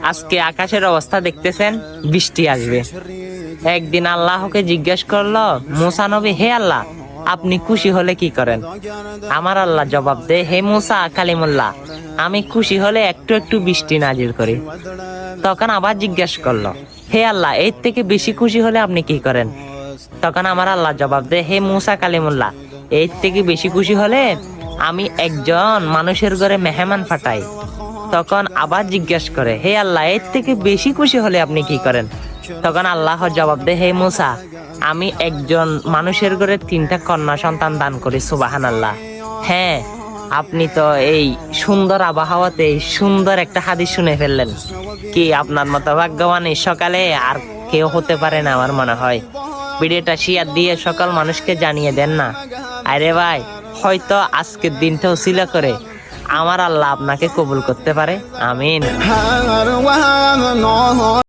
আজকে আকাশের অবস্থা দেখতেছেন, বৃষ্টি আসবে। একদিন আল্লাহকে জিজ্ঞেস করলো মুসা নবী, হে আল্লাহ, আপনি খুশি হলে কি করেন? আমার আল্লাহ জবাব দে, হে মুসা কালিমুল্লাহ, আমি খুশি হলে একটু একটু বৃষ্টি নাজিল করি। তখন আবার জিজ্ঞেস করলো, হে আল্লাহ, এর থেকে বেশি খুশি হলে আপনি কি করেন? তখন আমার আল্লাহ জবাব দে, হে মুসা কালিমুল্লাহ, এর থেকে বেশি খুশি হলে আমি একজন মানুষের ঘরে মেহমান পাঠাই। তখন আবার জিজ্ঞেস করে, হে আল্লাহ, এর থেকে বেশি খুশি হলে আপনি কি করেন? তখন আল্লাহ জবাব দে, হে মুসা, আমি একজন মানুষের ঘরে 3টা কন্যা সন্তান দান করি। সুবহানাল্লাহ। হ্যাঁ, আপনি তো এই সুন্দর আবহাওয়াতে সুন্দর একটা হাদিস শুনে ফেললেন। কি আপনার মতো ভাগ্যবান এই সকালে আর কেউ হতে পারে না আমার মনে হয়। ভিডিওটা শেয়ার দিয়ে সকল মানুষকে জানিয়ে দেন না। আরে ভাই, হয়তো আজকের দিনটা উসিলা করে আমার আল্লাহ আপনাকে কবুল করতে পারে। আমিন।